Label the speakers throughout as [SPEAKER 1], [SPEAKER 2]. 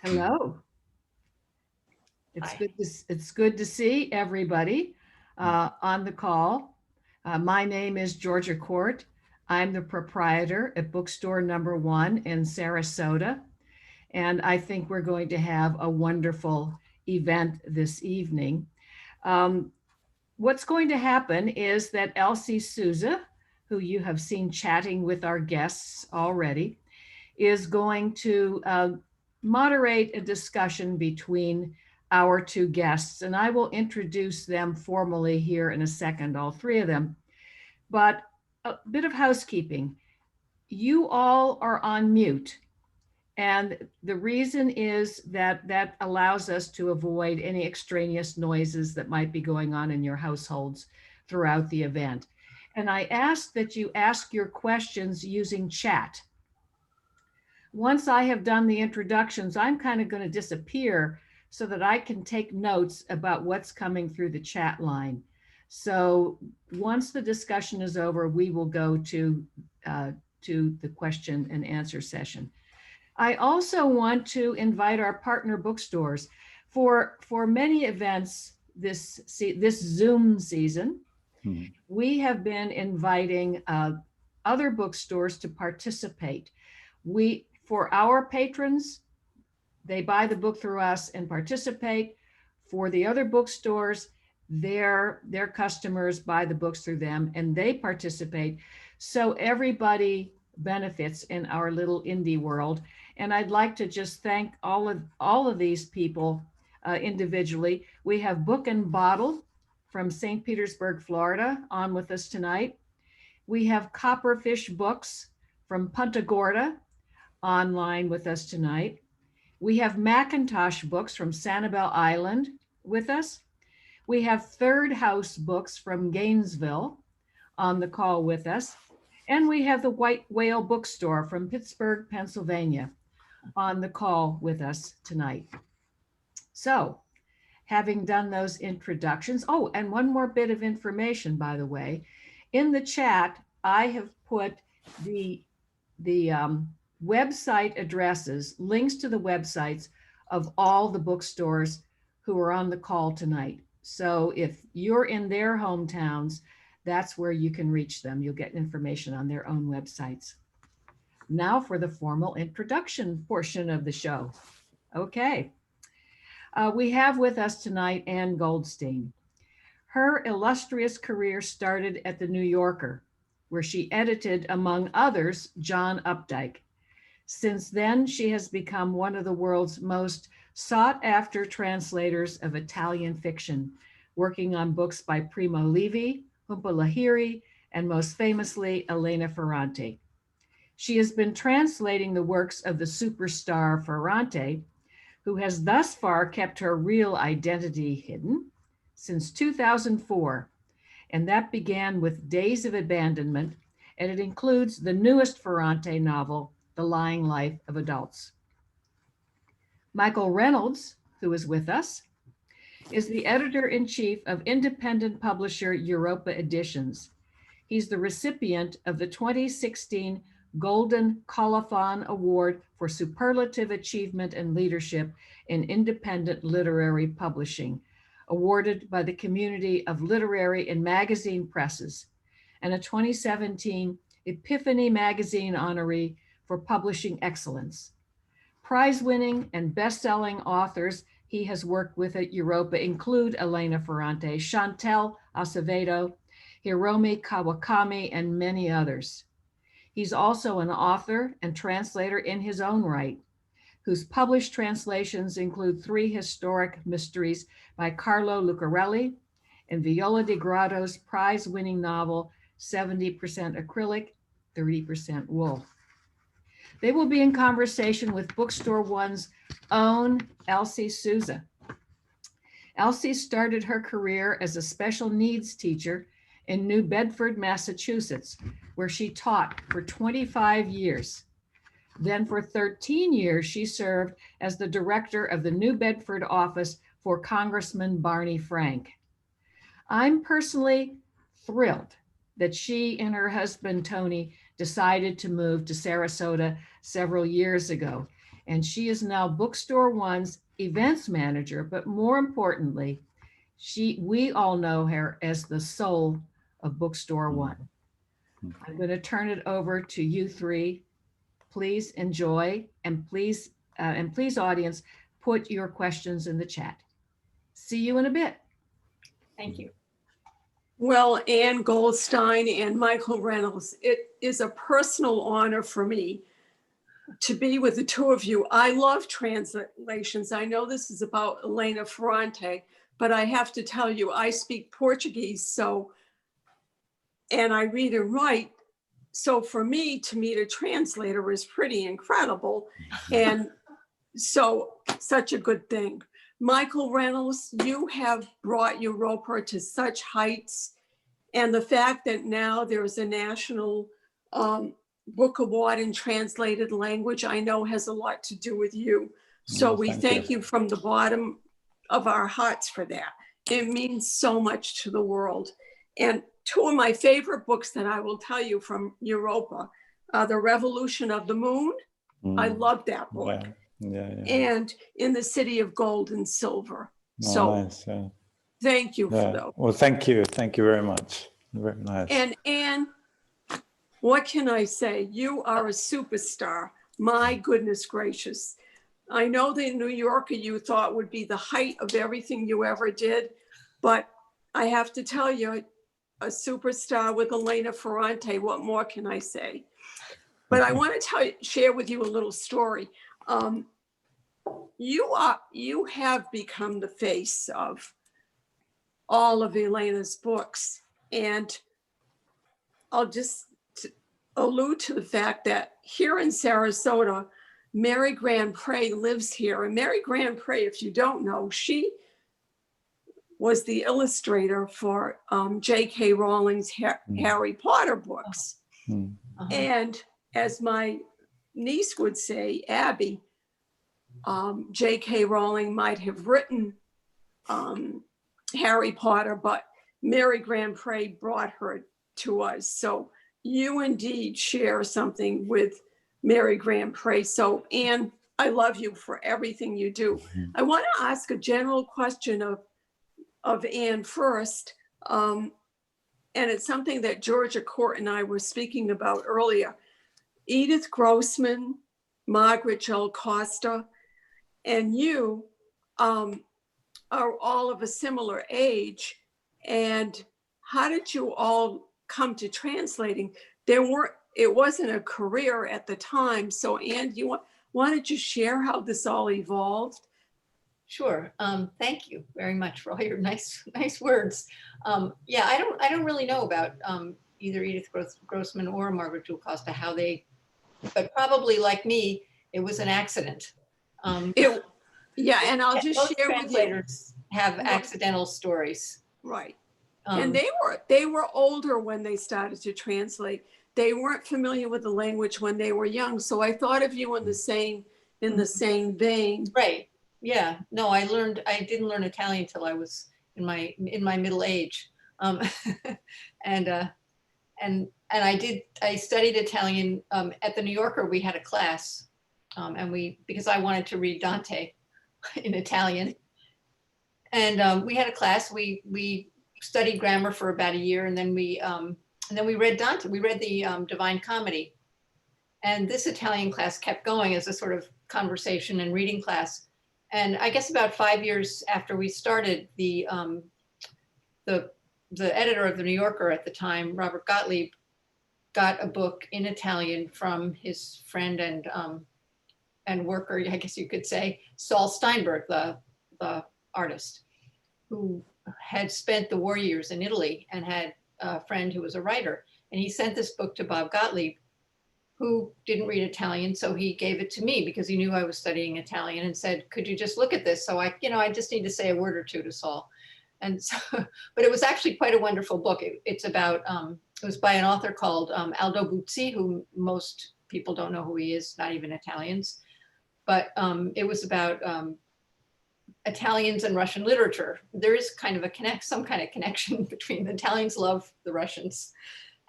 [SPEAKER 1] Hello. It's
[SPEAKER 2] Hi.
[SPEAKER 1] good to see everybody on the call. My name is Georgia Court. I'm the proprietor at bookstore number one in Sarasota, and I think we're going to have a wonderful event this evening. Um, what's going to happen is that Elsie Souza, who you have seen chatting with our guests already, is going to moderate a discussion between our two guests. And I will introduce them formally here in a second, all three of them. But a bit of housekeeping. You all are on mute. And the reason is that that allows us to avoid any extraneous noises that might be going on in your households throughout the event. And I ask that you ask your questions using chat. Once I have done the introductions, I'm kind of going to disappear so that I can take notes about what's coming through the chat line. So once the discussion is over, we will go uh, to the question and answer session. I also want to invite our partner bookstores for many events this Zoom season.
[SPEAKER 3] Mhm.
[SPEAKER 1] We have been inviting other bookstores to participate. We for our patrons, they buy the book through us and participate. For the other bookstores, their customers buy the books through them and they participate. So everybody benefits in our little indie world. And I'd like to just thank all of these people individually. We have Book and Bottle from St. Petersburg, Florida, on with us tonight. We have Copperfish Books from Punta Gorda online with us tonight. We have Macintosh Books from Sanibel Island with us. We have Third House Books from Gainesville on the call with us. And we have the White Whale Bookstore from Pittsburgh, Pennsylvania on the call with us tonight. So, having done those introductions, oh, and one more bit of information, by the way. In the chat, I have put the the website addresses, links to the websites of all the bookstores who are on the call tonight. So if you're in their hometowns, that's where you can reach them. You'll get information on their own websites. Now for the formal introduction portion of the show. Okay. We have with us tonight Ann Goldstein. Her illustrious career started at the New Yorker, where she edited, among others, John Updike. Since then, she has become one of the world's most sought after translators of Italian fiction, working on books by Primo Levi, Humpa Lahiri, and most famously, Elena Ferrante. She has been translating the works of the superstar Ferrante, who has thus far kept her real identity hidden since 2004, and that began with Days of Abandonment, and it includes the newest Ferrante novel, The Lying Life of Adults. Michael Reynolds, who is with us, is the editor in chief of independent publisher Europa Editions. He's the recipient of the 2016 Golden Colophon Award for Superlative Achievement and Leadership in Independent Literary Publishing, awarded by the Community of Literary and Magazine Presses, and a 2017 Epiphany Magazine honoree for publishing excellence. Prize-winning and best-selling authors he has worked with at Europa include Elena Ferrante, Chantel Acevedo, Hiromi Kawakami, and many others. He's also an author and translator in his own right, whose published translations include three historic mysteries by Carlo Lucarelli and Viola di Grado's prize-winning novel, 70% Acrylic, 30% Wool. They will be in conversation with Bookstore One's own Elsie Souza. Elsie started her career as a special needs teacher in New Bedford, Massachusetts, where she taught for 25 years. Then for 13 years, she served as the director of the New Bedford office for Congressman Barney Frank. I'm personally thrilled that she and her husband, Tony, decided to move to Sarasota several years ago. and she is now Bookstore One's events manager. But more importantly, we all know her as the soul of Bookstore One. I'm going to turn it over to you three. Please enjoy, and please, audience, put your questions in the chat. See you in a bit.
[SPEAKER 2] Thank you.
[SPEAKER 3] Well, Ann Goldstein and Michael Reynolds, it is a personal honor for me to be with the two of you. I love translations. I know this is about Elena Ferrante, but I have to tell you, I speak Portuguese, and I read and write. So for me to meet a translator is pretty incredible. And so such a good thing. Michael Reynolds, you have brought Europa to such heights. And the fact that now there's a national book award in translated language, I know has a lot to do with you. So we thank you from the bottom of our hearts for that. It means so much to the world. And two of my favorite books that I will tell you from Europa, The Revolution of the Moon. I love that book.
[SPEAKER 4] Yeah.
[SPEAKER 3] And In the City of Gold and Silver.
[SPEAKER 4] Oh,
[SPEAKER 3] so
[SPEAKER 4] nice, yeah.
[SPEAKER 3] Thank you for those.
[SPEAKER 4] Well, thank you very much. Very nice.
[SPEAKER 3] And what can I say? You are a superstar. My goodness gracious. I know the New Yorker you thought would be the height of everything you ever did, but I have to tell you, a superstar with Elena Ferrante, what more can I say? But I want to share with you a little story. You have become the face of all of Elena's books. And I'll just allude to the fact that here in Sarasota, Mary Grand Pré lives here. And Mary Grand Pré, if you don't know, she was the illustrator for J.K. Rowling's Harry Potter books. And as my niece would say, Abby, J.K. Rowling might have written Harry Potter, but Mary Grand Pré brought her to us. So you indeed share something with Mary Grand Pré. So Ann, I love you for everything you do. I want to ask a general question of Ann first. And it's something that Georgia Court and I were speaking about earlier. Edith Grossman, Margaret Joel Costa, and you are all of a similar age. And how did you all come to translating? It wasn't a career at the time. So Ann, why don't you share how this all evolved?
[SPEAKER 2] Sure. Thank you very much for all your nice words. Yeah, I don't really know about either Edith Grossman or Margaret Joel Costa, how they, but probably like me, it was an accident.
[SPEAKER 3] Yeah, and I'll just share with you.
[SPEAKER 2] Translators have accidental stories.
[SPEAKER 3] Right. And they were older when they started to translate. They weren't familiar with the language when they were young. So I thought of you in the same vein.
[SPEAKER 2] Right. Yeah. No, I didn't learn Italian until I was in my middle age. And I studied Italian at the New Yorker. We had a class, because I wanted to read Dante in Italian. And we had a class. We studied grammar for about a year, and then we read Dante. We read the Divine Comedy, and this Italian class kept going as a sort of conversation and reading class. And I guess about 5 years after we started, the editor of the New Yorker at the time, Robert Gottlieb, got a book in Italian from his friend and worker, I guess you could say, Saul Steinberg, the artist, who had spent the war years in Italy and had a friend who was a writer. And he sent this book to Bob Gottlieb, who didn't read Italian. So he gave it to me because he knew I was studying Italian, and said, could you just look at this? So I just need to say a word or two to Saul. And so, but it was actually quite a wonderful book. It's about, it was by an author called Aldo Buzzi, who most people don't know who he is, not even Italians. But it was about Italians and Russian literature. There is kind of some kind of connection between the Italians love the Russians.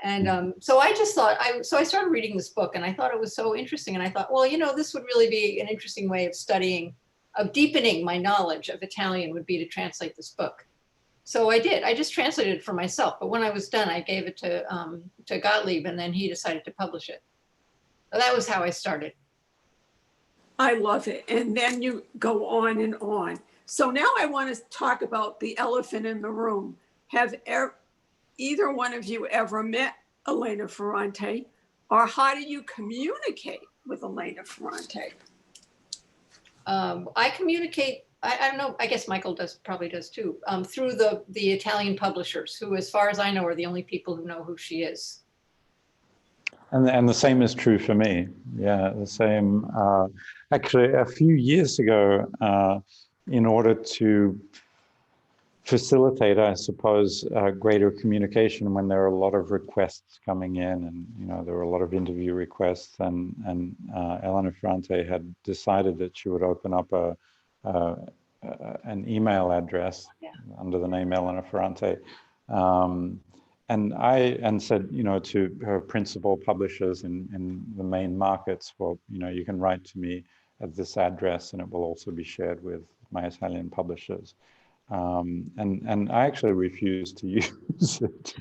[SPEAKER 2] And so I just thought, so I started reading this book and I thought it was so interesting. And I thought, well, this would really be an interesting way of studying, of deepening my knowledge of Italian would be to translate this book. So I did. I just translated it for myself. But when I was done, I gave it to Gottlieb, and then he decided to publish it. So that was how I started.
[SPEAKER 3] I love it. And then you go on and on. So now I want to talk about the elephant in the room. Have either one of you ever met Elena Ferrante, or how do you communicate with Elena Ferrante?
[SPEAKER 2] I communicate, I don't know, I guess Michael probably does too, through the Italian publishers, who, as far as I know, are the only people who know who she is.
[SPEAKER 4] And the same is true for me. Yeah, the same. Actually, a few years ago, in order to facilitate, I suppose, greater communication when there are a lot of requests coming in, and there were a lot of interview requests, and Elena Ferrante had decided that she would open up an email address under the name Elena Ferrante, and said, to her principal publishers in the main markets, well, you can write to me at this address, and it will also be shared with my Italian publishers. And I actually refused to use it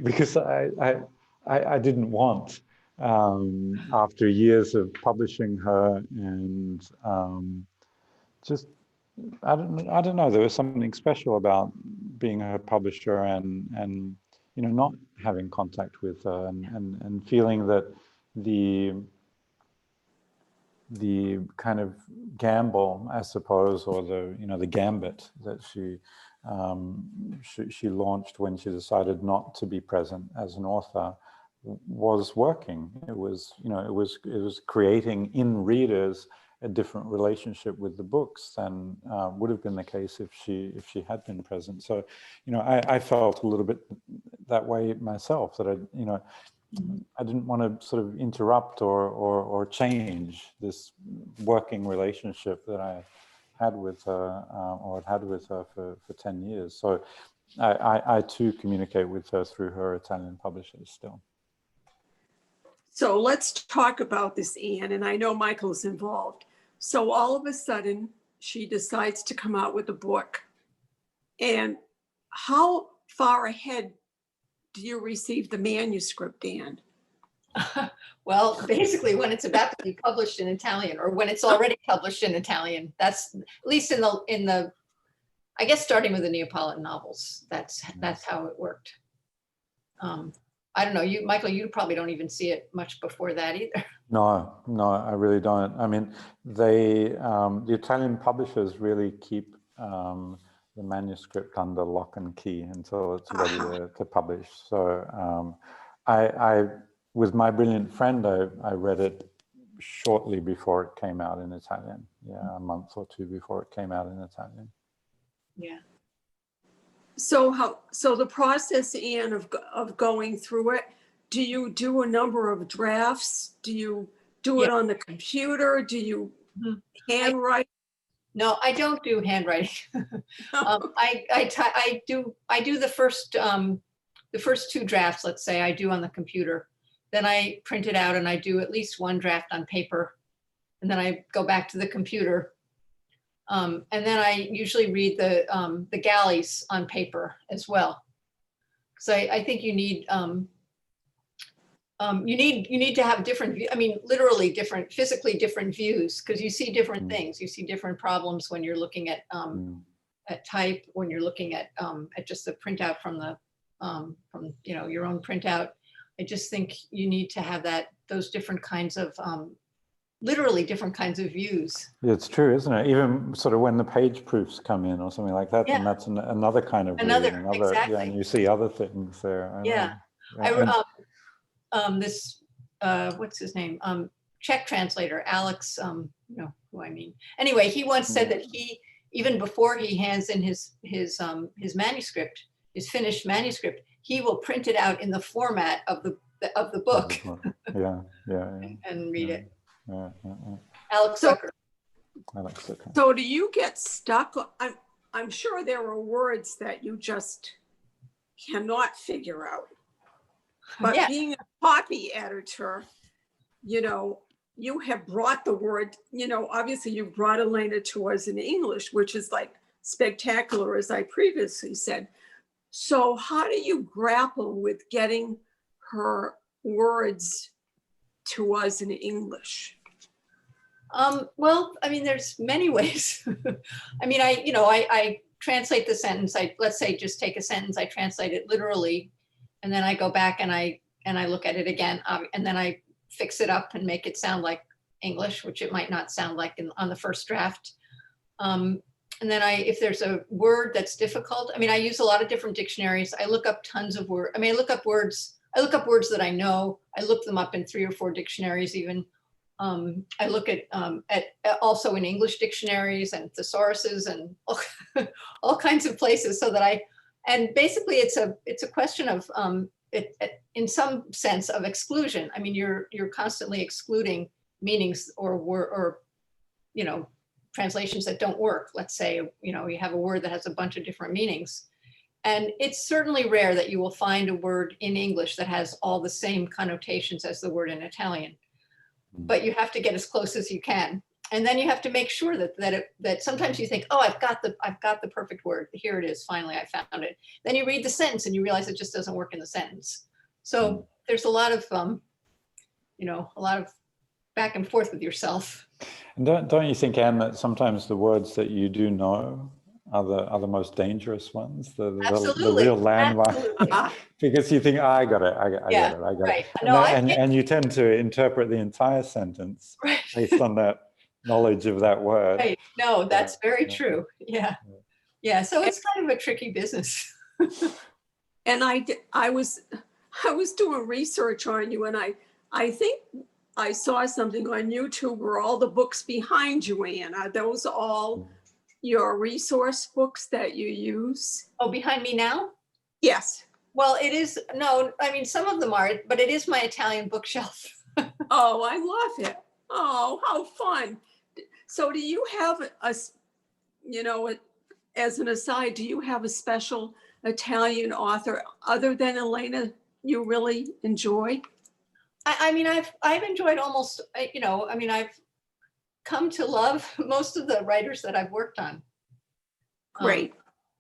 [SPEAKER 4] because I didn't want, after years of publishing her, and just I don't know, there was something special about being her publisher and not having contact with her, and feeling that the kind of gamble, I suppose, or the gambit that she launched when she decided not to be present as an author was working. It was creating in readers a different relationship with the books than would have been the case if she had been present. So, I felt a little bit that way myself, that I didn't want to sort of interrupt or change this working relationship that I had with her, or had with her for 10 years. So I too communicate with her through her Italian publishers still.
[SPEAKER 3] So let's talk about this, Anne, and I know Michael's involved. So all of a sudden, she decides to come out with a book. And how far ahead do you receive the manuscript, Anne?
[SPEAKER 2] Well, basically when it's about to be published in Italian, or when it's already published in Italian. That's, at least in the I guess, starting with the Neapolitan novels, that's how it worked. I don't know, Michael, you probably don't even see it much before that either.
[SPEAKER 4] No, I really don't. I mean, the Italian publishers really keep the manuscript under lock and key until it's ready to publish. So I with My Brilliant Friend, I read it shortly before it came out in Italian. Yeah, a month or two before it came out in Italian.
[SPEAKER 2] Yeah.
[SPEAKER 3] So the process, Anne, of going through it, do you do a number of drafts? Do you do it on the computer? Do you handwrite?
[SPEAKER 2] No, I don't do handwriting. I do the first two drafts, let's say, I do on the computer. Then I print it out and I do at least one draft on paper. And then I go back to the computer. And then I usually read the galleys on paper as well. So I think you need to have different, literally different, physically different views, because you see different things. You see different problems when you're looking at type, when you're looking at just the printout from your own printout. I just think you need to have those different kinds of literally different kinds of views.
[SPEAKER 4] It's true, isn't it? Even sort of when the page proofs come in or something like that, then that's another kind of
[SPEAKER 2] exactly.
[SPEAKER 4] Yeah, and you see other things there.
[SPEAKER 2] What's his name? Czech translator, Alex, who I mean. Anyway, he once said that he, even before he hands in his manuscript, his finished manuscript, he will print it out in the format of the book. And read it. Alex Zucker.
[SPEAKER 3] So do you get stuck? I'm sure there are words that you just cannot figure out. But
[SPEAKER 2] Yeah.
[SPEAKER 3] being a copy editor, you know, you have brought the word, you know, obviously you brought Elena to us in English, which is like spectacular, as I previously said. So how do you grapple with getting her words to us in English?
[SPEAKER 2] Well, I mean, there's many ways. I mean, I translate the sentence. Let's say just take a sentence, I translate it literally, and then I go back and I look at it again, and then I fix it up and make it sound like English, which it might not sound like on the first draft. And then if there's a word that's difficult, I mean, I use a lot of different dictionaries. I look up tons of words. I mean, I look up words that I know. I look them up in 3 or 4 dictionaries even. I look at also in English dictionaries and thesauruses and all kinds of places, so that and basically it's a question of in some sense of exclusion. I mean, you're constantly excluding meanings or you know, translations that don't work. Let's say, you know, you have a word that has a bunch of different meanings. And it's certainly rare that you will find a word in English that has all the same connotations as the word in Italian. But you have to get as close as you can. And then you have to make sure that sometimes you think, oh, I've got the perfect word. Here it is. Finally, I found it. Then you read the sentence and you realize it just doesn't work in the sentence. So there's a lot of, you know, a lot of back and forth with yourself.
[SPEAKER 4] And don't you think, Anne, that sometimes the words that you do know are the most dangerous ones, the real landmark? Because you think, I got it.
[SPEAKER 2] Right.
[SPEAKER 4] And you tend to interpret the entire sentence based on that knowledge of that word.
[SPEAKER 2] Right. No, that's very true. Yeah. Yeah. So it's kind of a tricky business.
[SPEAKER 3] And I was doing research on you, and I think I saw something on YouTube where all the books behind you, Anne, are those all your resource books that you use?
[SPEAKER 2] Oh, behind me now?
[SPEAKER 3] Yes.
[SPEAKER 2] Well, it is, no, I mean, some of them are, but it is my Italian bookshelf.
[SPEAKER 3] Oh, I love it. Oh, how fun. So do you have you know, as an aside, do you have a special Italian author other than Elena you really enjoy?
[SPEAKER 2] I mean, I've enjoyed almost, you know, I mean, I've come to love most of the writers that I've worked on.
[SPEAKER 3] Great.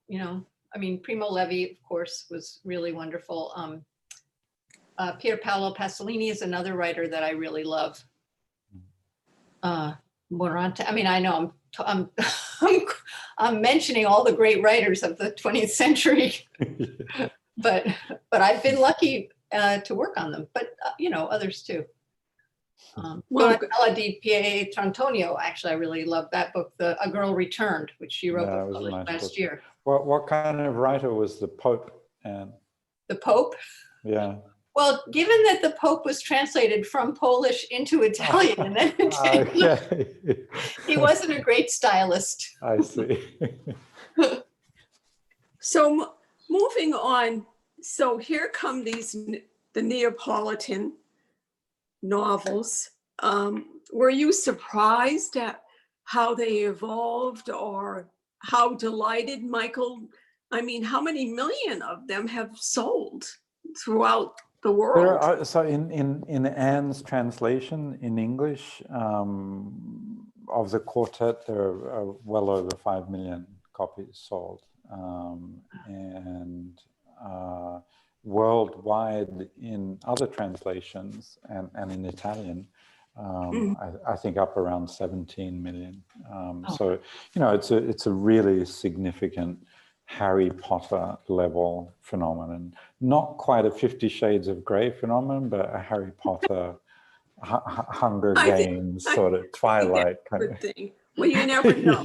[SPEAKER 2] You know, I mean, Primo Levi, of course, was really wonderful. Paolo Passolini is another writer that I really love. Morante, I mean, I know I'm mentioning all the great writers of the 20th century, but I've been lucky to work on them, but you know, others too. Donatella di Pietrantonio, actually, I really love that book, A Girl Returned, which she wrote last year.
[SPEAKER 4] What kind of writer was the Pope, Anne?
[SPEAKER 2] The Pope?
[SPEAKER 4] Yeah.
[SPEAKER 2] Well, given that the Pope was translated from Polish into Italian, and then
[SPEAKER 4] okay.
[SPEAKER 2] He wasn't a great stylist.
[SPEAKER 4] I see.
[SPEAKER 3] So moving on, so here come the Neapolitan novels. Were you surprised at how they evolved, or how delighted, Michael? I mean, how many million of them have sold throughout the world?
[SPEAKER 4] So in Anne's translation in English of the quartet, there are well over 5 million copies sold. And worldwide in other translations and in Italian, I think up around 17 million. So, you know, it's a really significant Harry Potter level phenomenon. Not quite a 50 Shades of Grey phenomenon, but a Harry Potter, Hunger Games, sort of Twilight kind of
[SPEAKER 3] thing. Well, you never know.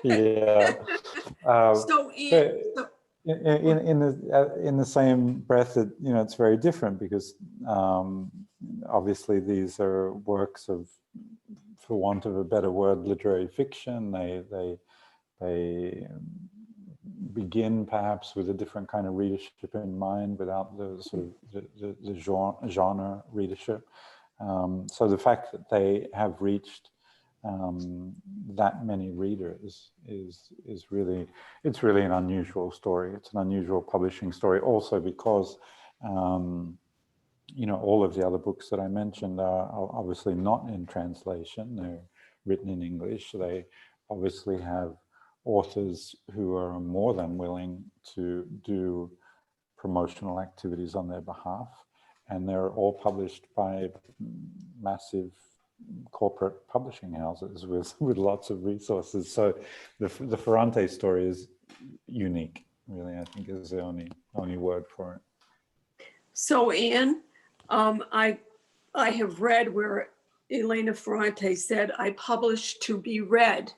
[SPEAKER 4] Yeah. In the same breath, that, you know, it's very different because obviously these are works of, for want of a better word, literary fiction. They begin perhaps with a different kind of readership in mind, without the sort of the genre readership. So the fact that they have reached that many readers is really, it's really an unusual story. It's an unusual publishing story also because you know, all of the other books that I mentioned are obviously not in translation. They're written in English. They obviously have authors who are more than willing to do promotional activities on their behalf. And they're all published by massive corporate publishing houses with lots of resources. So the Ferrante story is unique, really, I think is the only word for it.
[SPEAKER 3] So Anne, I have read where Elena Ferrante said, I published to be read.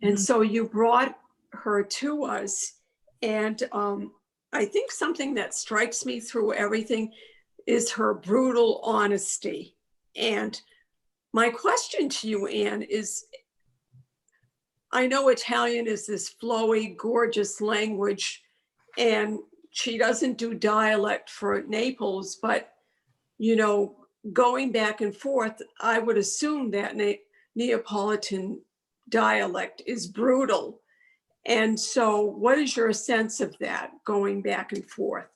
[SPEAKER 3] And so you brought her to us. And I think something that strikes me through everything is her brutal honesty. And my question to you, Anne, is, I know Italian is this flowy, gorgeous language, and she doesn't do dialect for Naples, but, you know, going back and forth, I would assume that Neapolitan dialect is brutal. And so what is your sense of that going back and forth?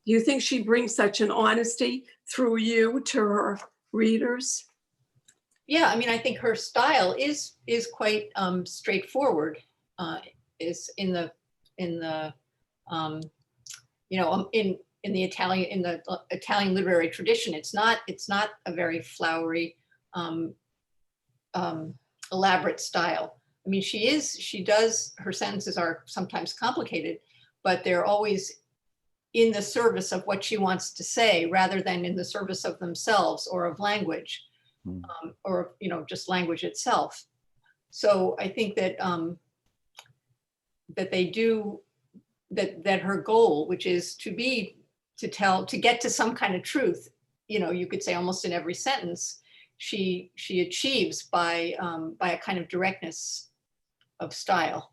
[SPEAKER 3] Do you think she brings such an honesty through you to her readers?
[SPEAKER 2] Yeah, I mean, I think her style is quite straightforward. Is in the you know, in the Italian literary tradition. It's not a very flowery, elaborate style. I mean, her sentences are sometimes complicated, but they're always in the service of what she wants to say rather than in the service of themselves or of language, or, you know, just language itself. So I think that that her goal, which is to get to some kind of truth, you know, you could say almost in every sentence, she achieves by a kind of directness of style.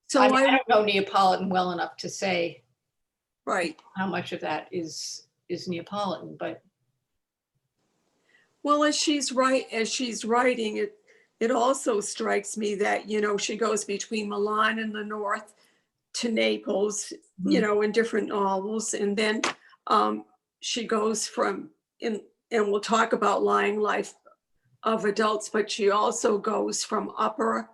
[SPEAKER 3] So
[SPEAKER 2] I don't know Neapolitan well enough to say
[SPEAKER 3] right.
[SPEAKER 2] how much of that is Neapolitan, but
[SPEAKER 3] Well, as she's writing, it also strikes me that, you know, she goes between Milan in the north to Naples, you know, in different novels. And then she goes and we'll talk about Lying Life of Adults, but she also goes from upper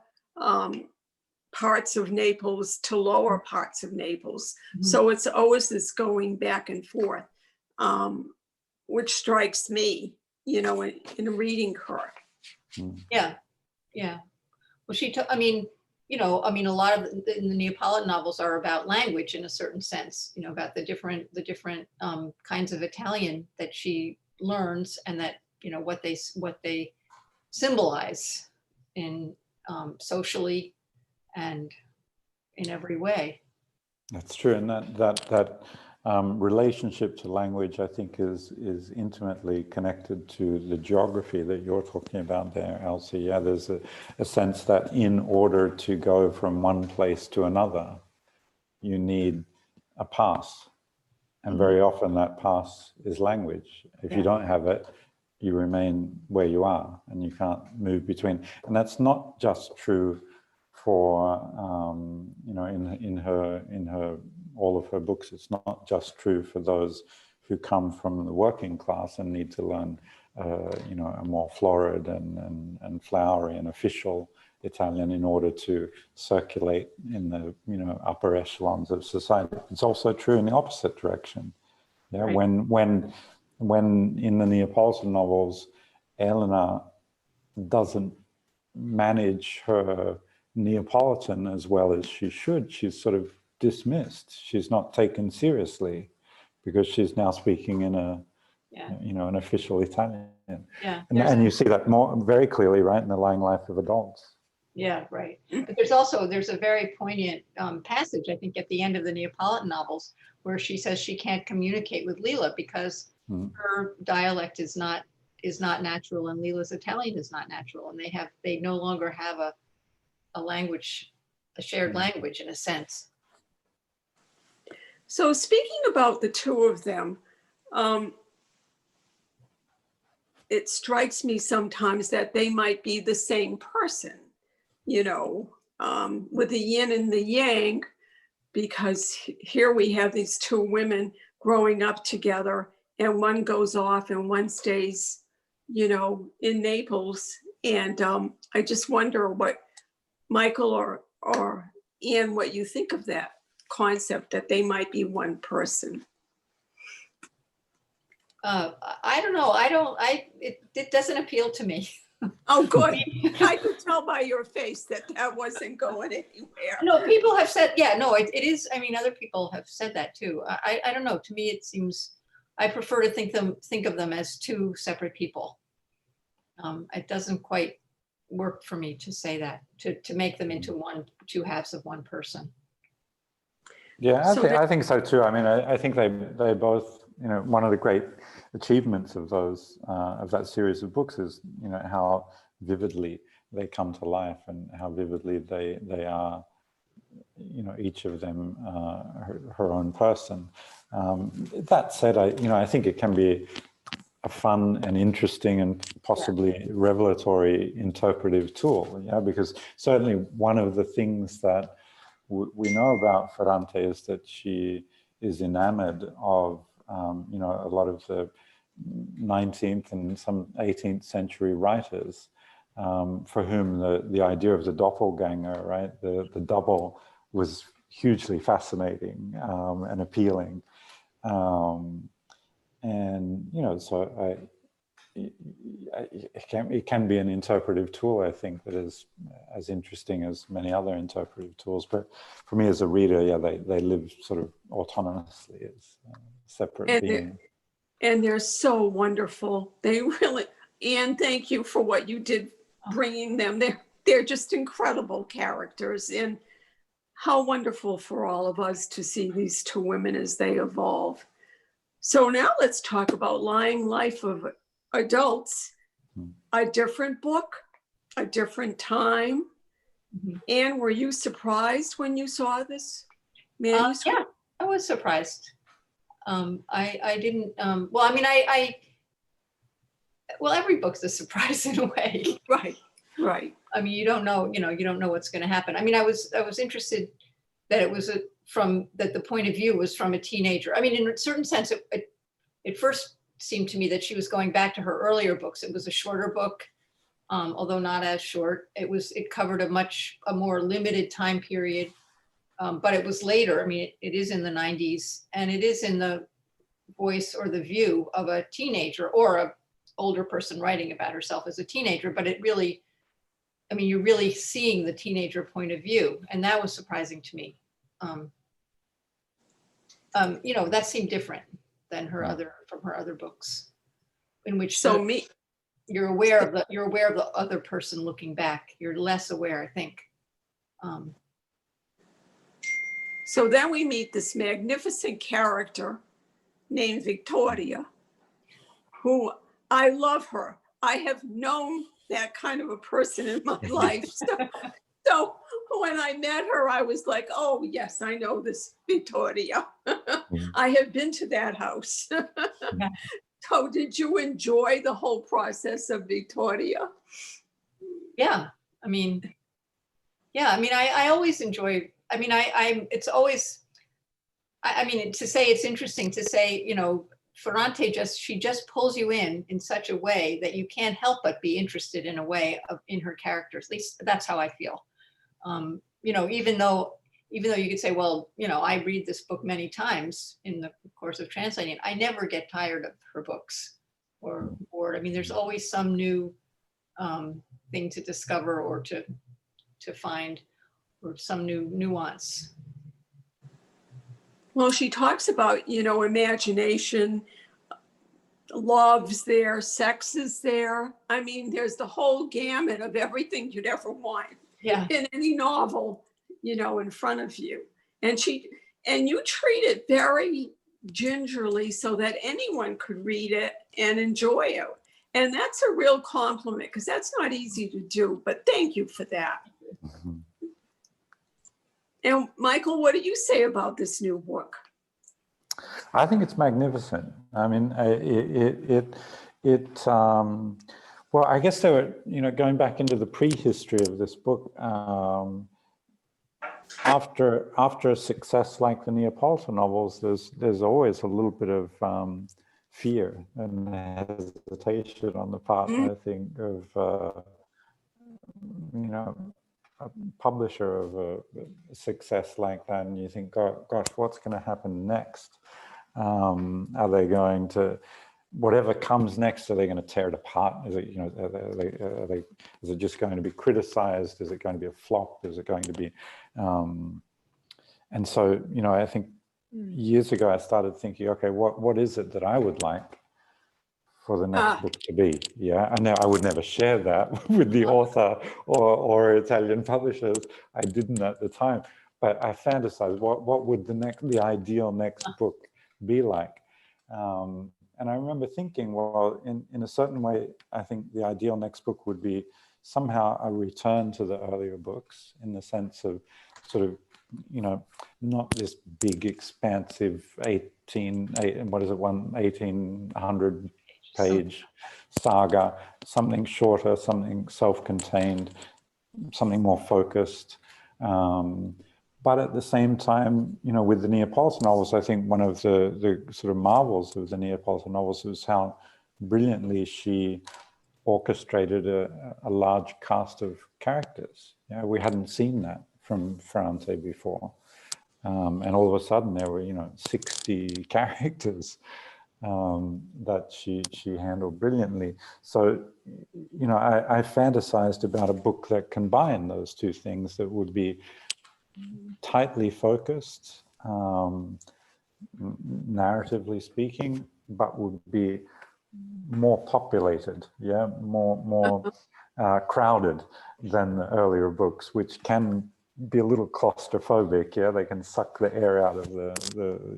[SPEAKER 3] parts of Naples to lower parts of Naples. So it's always this going back and forth, which strikes me, you know, in reading her.
[SPEAKER 2] yeah. Well, I mean, you know, I mean, a lot of the Neapolitan novels are about language in a certain sense, you know, about the different kinds of Italian that she learns, and that, you know, what they symbolize in socially and in every way.
[SPEAKER 4] That's true, and that relationship to language, I think, is intimately connected to the geography that you're talking about there, Elsie. Yeah, there's a sense that in order to go from one place to another, you need a pass, and very often that pass is language. If you don't have it, you remain where you are, and you can't move between. And that's not just true for you know, in her all of her books. It's not just true for those who come from the working class and need to learn you know, a more florid and flowery and official Italian in order to circulate in the, you know, upper echelons of society. It's also true in the opposite direction. Yeah, right. When in the Neapolitan novels, Elena doesn't manage her Neapolitan as well as she should, she's sort of dismissed. She's not taken seriously because she's now speaking in a, you know, an official Italian. Yeah. And you see that very clearly, right, in The Lying Life of Adults.
[SPEAKER 2] Yeah, right. But there's a very poignant passage, I think, at the end of the Neapolitan novels, where she says she can't communicate with Leela because her dialect is not natural, and Leela's Italian is not natural, and they no longer have a language, a shared language in a sense.
[SPEAKER 3] So speaking about the two of them, it strikes me sometimes that they might be the same person, you know, with the yin and the yang, because here we have these two women growing up together, and one goes off and one stays, you know, in Naples. And I just wonder what Michael or Ann, what you think of that concept that they might be one person.
[SPEAKER 2] I don't know. It doesn't appeal to me.
[SPEAKER 3] Oh, good. I could tell by your face that that wasn't going anywhere.
[SPEAKER 2] No, people have said, yeah, no, it is. I mean, other people have said that too. I don't know. To me, it seems, I prefer to think of them as two separate people. It doesn't quite work for me to say that, to make them into two halves of one person.
[SPEAKER 4] Yeah,
[SPEAKER 3] So
[SPEAKER 4] I think so too. I mean, I think they both, you know, one of the great achievements of those of that series of books is, you know, how vividly they come to life and how vividly they are, you know, each of them her own person. That said, I think it can be a fun and interesting and possibly revelatory interpretive tool, yeah, because certainly one of the things that we know about Ferrante is that she is enamored of, you know, a lot of the 19th and some 18th century writers for whom the idea of the doppelganger, right, the double, was hugely fascinating and appealing. And, you know, so it can be an interpretive tool, I think, that is as interesting as many other interpretive tools. But for me as a reader, yeah, they live sort of autonomously as separate beings.
[SPEAKER 3] And they're so wonderful. They really, Ann, thank you for what you did bringing them. They're just incredible characters, and how wonderful for all of us to see these two women as they evolve. So now let's talk about Lying Life of Adults, a different book, a different time. Ann, were you surprised when you saw this manuscript?
[SPEAKER 2] Yeah, I was surprised. I didn't, well, I mean, well, every book's a surprise in a way.
[SPEAKER 3] Right.
[SPEAKER 2] I mean, you don't know what's going to happen. I mean, I was interested that it was that the point of view was from a teenager. I mean, in a certain sense, it first seemed to me that she was going back to her earlier books. It was a shorter book, although not as short. It covered a more limited time period, but it was later. I mean, it is in the 90s, and it is in the voice or the view of a teenager or a older person writing about herself as a teenager. But it really, I mean, you're really seeing the teenager point of view, and that was surprising to me. You know, that seemed different than from her other books, in which you're aware of the other person looking back. You're less aware, I think.
[SPEAKER 3] So then we meet this magnificent character named Victoria, who I love her. I have known that kind of a person in my life. So when I met her, I was like, oh, yes, I know this Victoria. I have been to that house. So did you enjoy the whole process of Victoria?
[SPEAKER 2] Yeah, I mean, I always enjoy, I mean, it's always, I mean, to say it's interesting to say, you know, Ferrante she just pulls you in such a way that you can't help but be interested in a way in her characters. At least that's how I feel. You know, even though you could say, well, you know, I read this book many times in the course of translating it, I never get tired of her books or bored. I mean, there's always some new thing to discover or to find, or some new nuance.
[SPEAKER 3] Well, she talks about, you know, imagination, love's there, sex is there. I mean, there's the whole gamut of everything you'd ever want in any novel, you know, in front of you. And you treat it very gingerly so that anyone could read it and enjoy it. And that's a real compliment, because that's not easy to do, but thank you for that. And Michael, what do you say about this new book?
[SPEAKER 4] I think it's magnificent. I mean, Well, I guess there were, going back into the prehistory of this book, after a success like the Neapolitan novels, there's always a little bit of fear and hesitation on the part, I think, of a publisher of a success like that, and you think, gosh, what's going to happen next? Are they going to, whatever comes next, are they going to tear it apart? Is it, is it just going to be criticized? Is it going to be a flop? Is it going to be, and so, I think years ago I started thinking, okay, what is it that I would like for the next book to be? Yeah, I know I would never share that with the author or Italian publishers. I didn't at the time, but I fantasized what would the ideal next book be like. And I remember thinking, well, in a certain way, I think the ideal next book would be somehow a return to the earlier books, in the sense of sort of, not this big, expansive 1800 page saga, something shorter, something self-contained, something more focused. But at the same time, with the Neapolitan novels, I think one of the sort of marvels of the Neapolitan novels was how brilliantly she orchestrated a large cast of characters. We hadn't seen that from Ferrante before. And all of a sudden there were, 60 characters that she handled brilliantly. So, I fantasized about a book that combined those two things, that would be tightly focused, narratively speaking, but would be more populated, more crowded than the earlier books, which can be a little claustrophobic. They can suck the air out of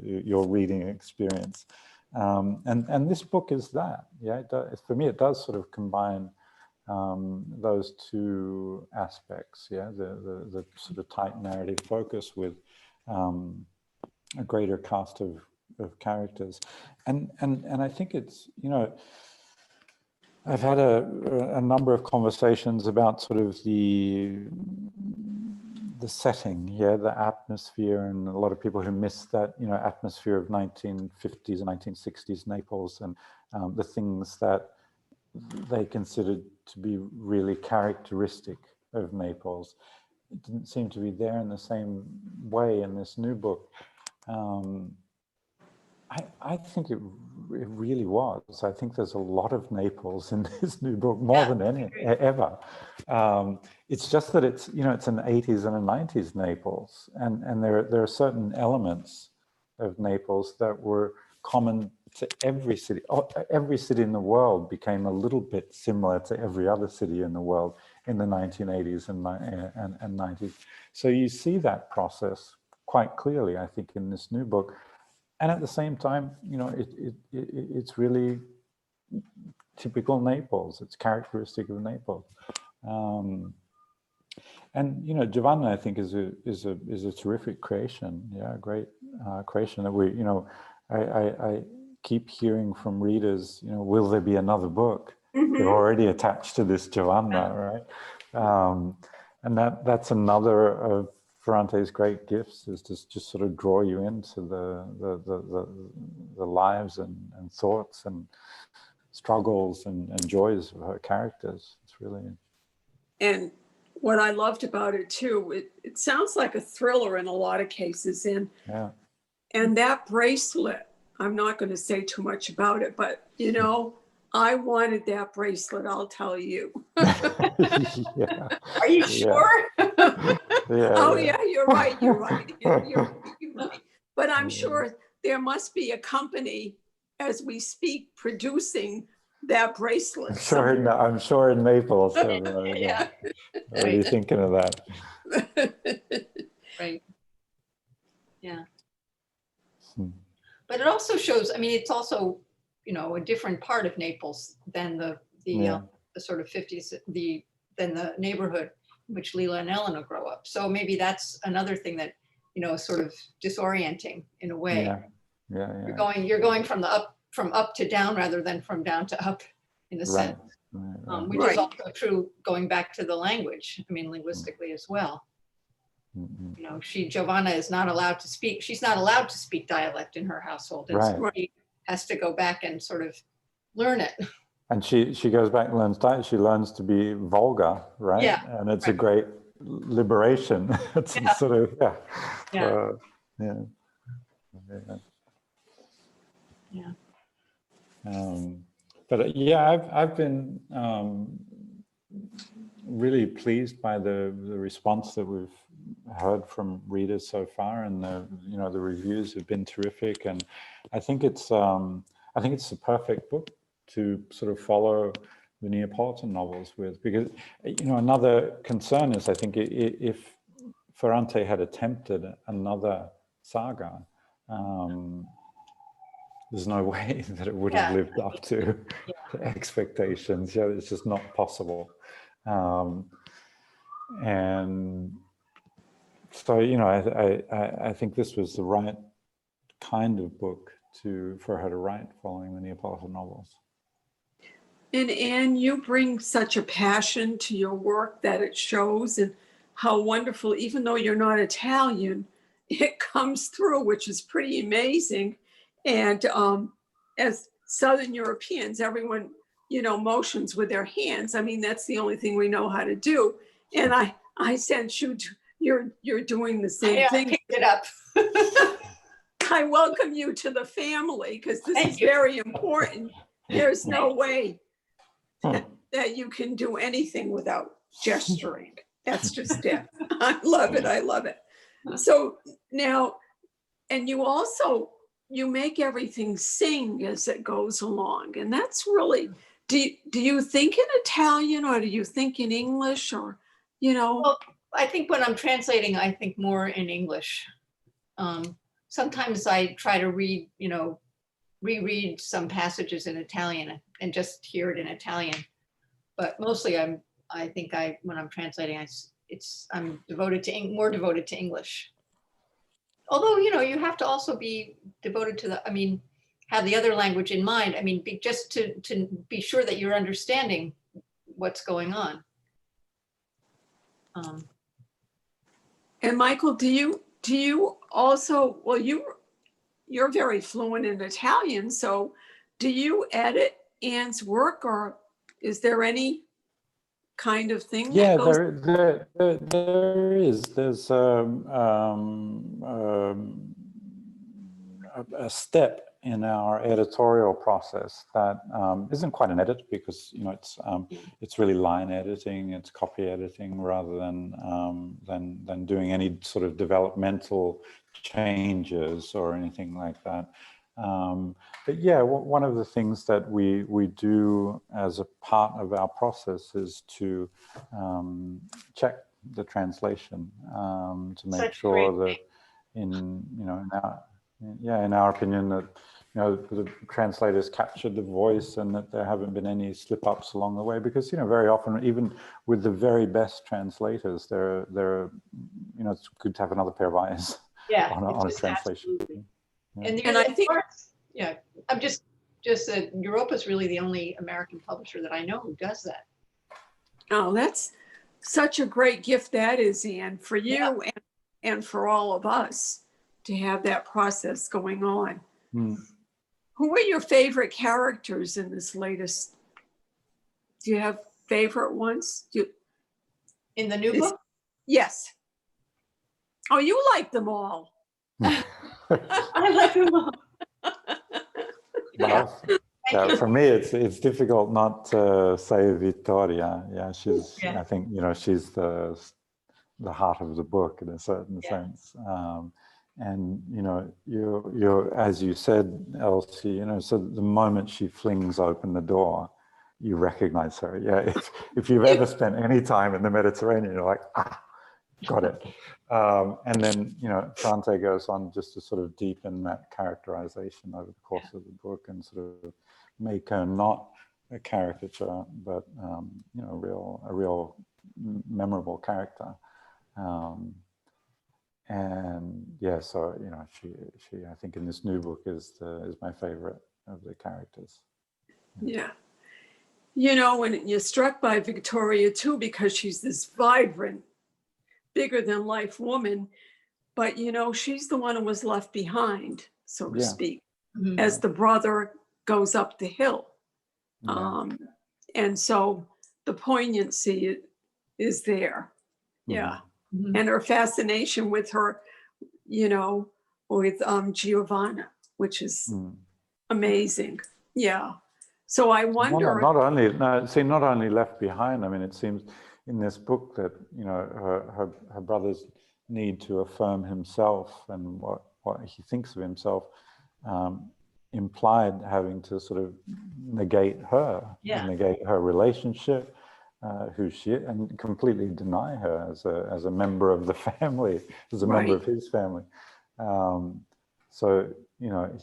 [SPEAKER 4] your reading experience. And this book is that. For me, it does sort of combine those two aspects, the sort of tight narrative focus with a greater cast of characters, and I think it's, I've had a number of conversations about sort of the setting, the atmosphere, and a lot of people who miss that, atmosphere of 1950s and 1960s Naples, and the things that they considered to be really characteristic of Naples. It didn't seem to be there in the same way in this new book. I think it really was. I think there's a lot of Naples in this new book, more than ever. It's just that it's, it's an 80s and a 90s Naples, and there are certain elements of Naples that were common to every city. Every city in the world became a little bit similar to every other city in the world in the 1980s and 90s. So you see that process quite clearly, I think, in this new book. And at the same time, it's really typical Naples. It's characteristic of Naples. And Giovanna, I think, is a terrific creation. A great creation that we, I keep hearing from readers, will there be another book? They're already attached to this Giovanna, right? And that's another of Ferrante's great gifts, is to just sort of draw you into the lives and thoughts and struggles and joys of her characters. It's really.
[SPEAKER 3] And what I loved about it too, it sounds like a thriller in a lot of cases. And that bracelet, I'm not going to say too much about it, but I wanted that bracelet, I'll tell you.
[SPEAKER 2] Are you sure?
[SPEAKER 3] You're right. You're right. But I'm sure there must be a company, as we speak, producing that bracelet.
[SPEAKER 4] I'm sure in Naples. Already thinking of that.
[SPEAKER 2] Right. Yeah. But it also shows, it's also, a different part of Naples than the sort of 50s, than the neighborhood in which Leela and Elena grow up. So maybe that's another thing that, is sort of disorienting in a way. You're going from the from up to down rather than from down to up, in a sense. Which
[SPEAKER 3] Right.
[SPEAKER 2] is also true going back to the language, I mean, linguistically as well.
[SPEAKER 4] Mm-mm.
[SPEAKER 2] You know, Giovanna is not allowed to speak, she's not allowed to speak dialect in her household. And so
[SPEAKER 4] Right.
[SPEAKER 2] she has to go back and sort of learn it.
[SPEAKER 4] And she goes back and learns dialect. She learns to be vulgar, right?
[SPEAKER 2] Yeah,
[SPEAKER 4] And it's a
[SPEAKER 2] right.
[SPEAKER 4] great liberation. It's
[SPEAKER 2] Yeah.
[SPEAKER 4] sort of, yeah.
[SPEAKER 2] Yeah.
[SPEAKER 4] Yeah.
[SPEAKER 2] Yeah.
[SPEAKER 4] But yeah, I've been really pleased by the response that we've heard from readers so far, and the reviews have been terrific. And I think it's the perfect book to sort of follow the Neapolitan novels with, because another concern is, I think, if Ferrante had attempted another saga, there's no way that it would have lived up to expectations. Yeah, it's just not possible. And so, I think this was the right kind of book for her to write following the Neapolitan novels.
[SPEAKER 3] And Anne, you bring such a passion to your work that it shows, and how wonderful, even though you're not Italian, it comes through, which is pretty amazing. And as Southern Europeans, everyone, motions with their hands. I mean, that's the only thing we know how to do. And I sense you're doing the same thing.
[SPEAKER 2] I picked it up.
[SPEAKER 3] I welcome you to the family, because this
[SPEAKER 2] Thank
[SPEAKER 3] is
[SPEAKER 2] you.
[SPEAKER 3] very important. There's no way that you can do anything without gesturing. That's just it. I love it. I love it. So now, and you make everything sing as it goes along. And that's really, do you think in Italian, or do you think in English, or,
[SPEAKER 2] Well, I think when I'm translating, I think more in English. Sometimes I try to reread some passages in Italian and just hear it in Italian. But mostly when I'm translating, I'm more devoted to English. Although, you have to also be devoted to have the other language in mind. I mean, just to be sure that you're understanding what's going on.
[SPEAKER 3] And Michael, do you also, well, you're very fluent in Italian, so do you edit Anne's work, or is there any kind of thing
[SPEAKER 4] Yeah,
[SPEAKER 3] that goes?
[SPEAKER 4] there is. There's a step in our editorial process that isn't quite an edit, because it's really line editing, it's copy editing, rather than doing any sort of developmental changes or anything like that. But yeah, one of the things that we do as a part of our process is to check the translation, to make sure that in our opinion, that the translators captured the voice, and that there haven't been any slip-ups along the way, because very often, even with the very best translators, there it's good to have another pair of eyes on a translation.
[SPEAKER 2] Yeah.
[SPEAKER 3] And I think,
[SPEAKER 2] I'm just that Europa is really the only American publisher that I know who does that.
[SPEAKER 3] oh, that's such a great gift that is, Anne, for you and for all of us to have that process going on. Who are your favorite characters in this latest? Do you have favorite ones?
[SPEAKER 2] In the new book?
[SPEAKER 3] Yes. Oh, you like them all.
[SPEAKER 2] I like them all.
[SPEAKER 4] Well, for me, it's difficult not to say Vittoria. Yeah, she's. I think she's the heart of the book in a certain sense. And you're as you said, Elsie. So the moment she flings open the door, you recognize her. Yeah, if you've ever spent any time in the Mediterranean, you're like, got it. And then Ferrante goes on just to sort of deepen that characterization over the course of the book, and sort of make her not a caricature, but a real memorable character. And yeah, so she I think in this new book is my favorite the characters.
[SPEAKER 3] Yeah. You know, when you're struck by Victoria too, because she's this vibrant, bigger than life woman, but you know, she's the one who was left behind, so to
[SPEAKER 4] Yeah.
[SPEAKER 3] speak,
[SPEAKER 2] Mhm.
[SPEAKER 3] as the brother goes up the hill.
[SPEAKER 4] Yeah.
[SPEAKER 3] And so the poignancy is there. Yeah.
[SPEAKER 2] Mhm.
[SPEAKER 3] And her fascination with her, you know, with Giovanna, which is
[SPEAKER 4] Mm.
[SPEAKER 3] amazing. Yeah. So I wonder.
[SPEAKER 4] Not only left behind. I mean, it seems in this book that, you know, her brothers need to affirm himself and what he thinks of himself, implied having to sort of negate her,
[SPEAKER 2] Yeah.
[SPEAKER 4] negate her relationship, who she is, and completely deny her as a member of the family, as a member of his family. So, you know,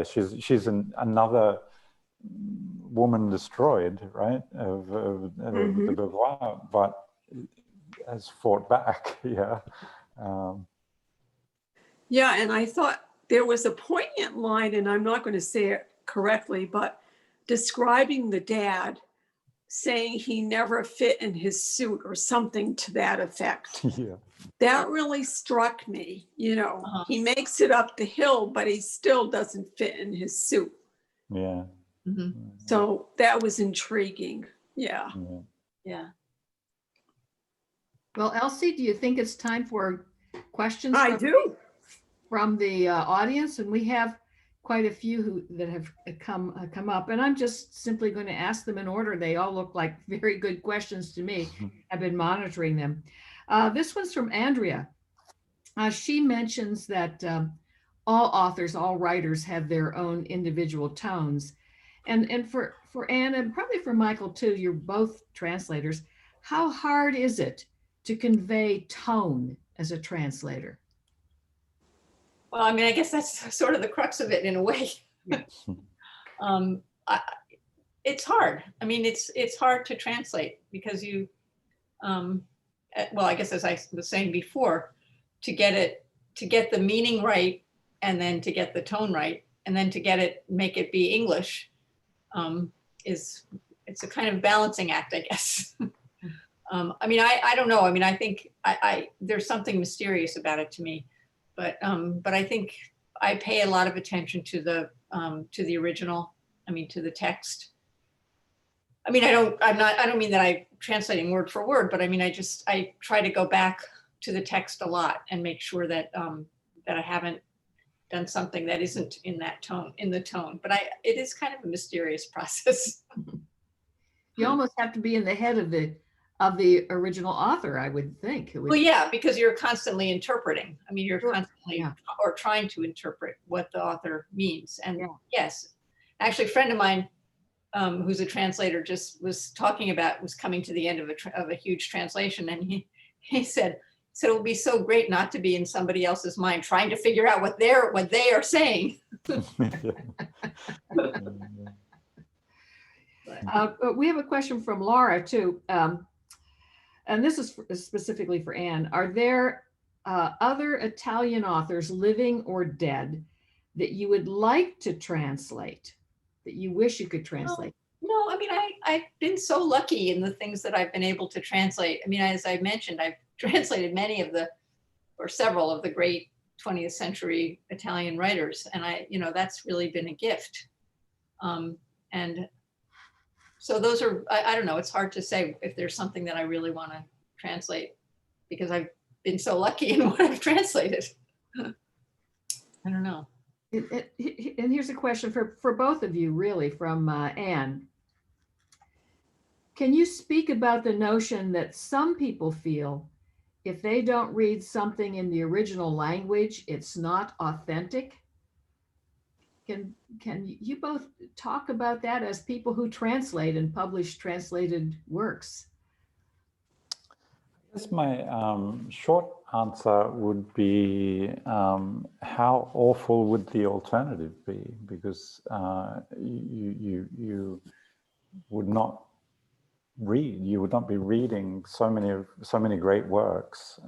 [SPEAKER 4] she's another woman destroyed, right, of the Beauvoir, but has fought back. Yeah.
[SPEAKER 3] Yeah, and I thought there was a poignant line, and I'm not going to say it correctly, but describing the dad saying he never fit in his suit or something to that effect.
[SPEAKER 4] Yeah.
[SPEAKER 3] That really struck me. You know,
[SPEAKER 2] Uh-huh.
[SPEAKER 3] he makes it up the hill, but he still doesn't fit in his suit.
[SPEAKER 4] Yeah.
[SPEAKER 2] Mhm.
[SPEAKER 3] So that was intriguing. Yeah.
[SPEAKER 4] Yeah.
[SPEAKER 2] Yeah.
[SPEAKER 1] Well, Elsie, do you think it's time for questions?
[SPEAKER 3] I do.
[SPEAKER 1] From the audience, and we have quite a few that have come up, and I'm just simply going to ask them in order. They all look like very good questions to me. I've been monitoring them. This one's from Andrea. She mentions that all authors, all writers have their own individual tones, and for Anne and probably for Michael too, you're both translators. How hard is it to convey tone as a translator?
[SPEAKER 2] Well, I mean, I guess that's sort of the crux of it in a way. It's hard. I mean, it's hard to translate because you, well, I guess as I was saying before, to get the meaning right, and then to get the tone right, and then to make it be English, it's a kind of balancing act, I guess. I mean, I don't know. I mean, I think there's something mysterious about it to me. But I think I pay a lot of attention to the original. I mean, to the text. I mean, I don't mean that I'm translating word for word, but I mean, I try to go back to the text a lot and make sure that that I haven't done something that isn't in the tone. But it is kind of a mysterious process.
[SPEAKER 1] You almost have to be in the head of the original author, I would think.
[SPEAKER 2] Well, yeah, because you're constantly interpreting. I mean, you're
[SPEAKER 1] Sure.
[SPEAKER 2] constantly or trying to interpret what the author means. And
[SPEAKER 1] Yeah.
[SPEAKER 2] yes, actually, a friend of mine who's a translator just was coming to the end of a huge translation, and he said it would be so great not to be in somebody else's mind trying to figure out what they are saying.
[SPEAKER 1] We have a question from Laura too. And this is specifically for Anne. Are there other Italian authors, living or dead, that you would like to translate, that you wish you could translate?
[SPEAKER 2] No, I mean, I've been so lucky in the things that I've been able to translate. I mean, as I mentioned, I've translated several of the great 20th century Italian writers. And that's really been a gift. And so those are, I don't know, it's hard to say if there's something that I really want to translate because I've been so lucky in what I've translated. I don't know.
[SPEAKER 1] And here's a question for both of you, really, from Anne. Can you speak about the notion that some people feel if they don't read something in the original language, it's not authentic? Can you both talk about that as people who translate and publish translated works?
[SPEAKER 4] I guess my short answer would be how awful would the alternative be? Because you would not be reading so many great works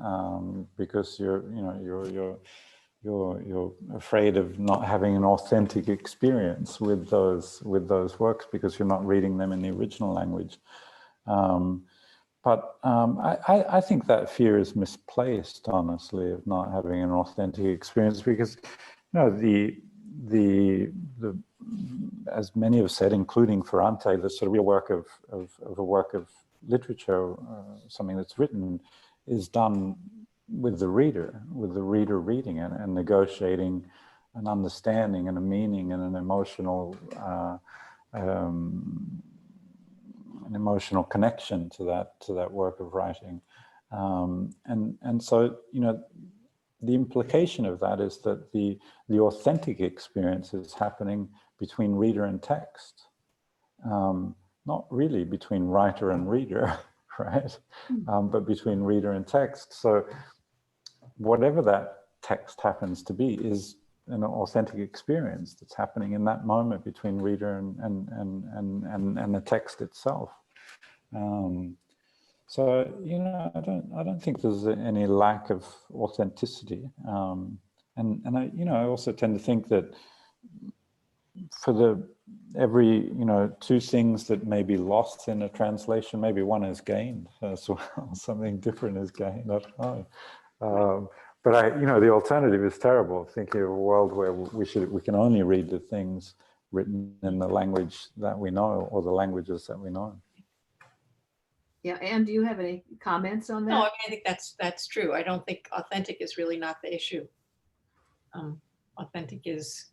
[SPEAKER 4] because you're you're afraid of not having an authentic experience with those works because you're not reading them in the original language. But I think that fear is misplaced, honestly, of not having an authentic experience, because as many have said, including Ferrante, the sort of real work of a work of literature, something that's written, is done with the reader reading it and negotiating an understanding and a meaning and an emotional connection to that work of writing, and so the implication of that is that the authentic experience is happening between reader and text, not really between writer and reader, right? But between reader and text. So whatever that text happens to be is an authentic experience that's happening in that moment between reader and the text itself. So I don't think there's any lack of authenticity, and I also tend to think that for every two things that may be lost in a translation, maybe one is gained as well. Something different is gained. I don't know. But the alternative is terrible. Thinking of a world where we can only read the things written in the language that we know, or the languages that we know.
[SPEAKER 1] Yeah, Anne, do you have any comments on that?
[SPEAKER 2] No, I mean, I think that's true. I don't think authentic is really not the issue. Authentic is,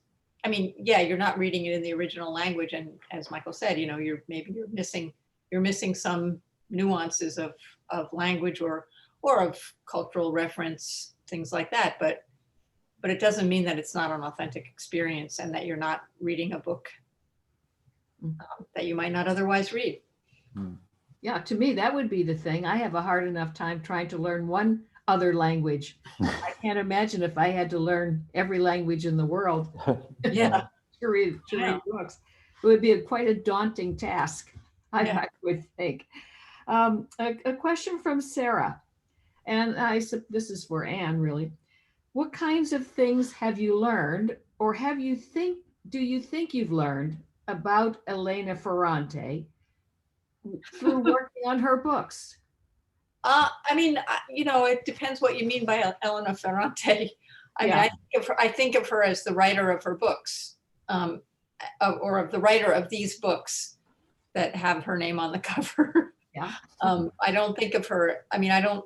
[SPEAKER 2] I mean, yeah, you're not reading it in the original language, and as Michael said, you're missing some nuances of language or of cultural reference, things like that. But it doesn't mean that it's not an authentic experience and that you're not reading a book that you might not otherwise read.
[SPEAKER 1] Yeah, to me, that would be the thing. I have a hard enough time trying to learn one other language. I can't imagine if I had to learn every language in the world
[SPEAKER 2] Yeah.
[SPEAKER 1] to read books. It would be quite a daunting task, I would think. A question from Sarah, and this is for Anne, really. What kinds of things have you learned, or do you think you've learned about Elena Ferrante through working on her books?
[SPEAKER 2] I mean, it depends what you mean by Elena Ferrante. I mean, I think of her as the writer of her books, or of the writer of these books that have her name on the cover.
[SPEAKER 1] Yeah.
[SPEAKER 2] I don't think of her. I mean, I don't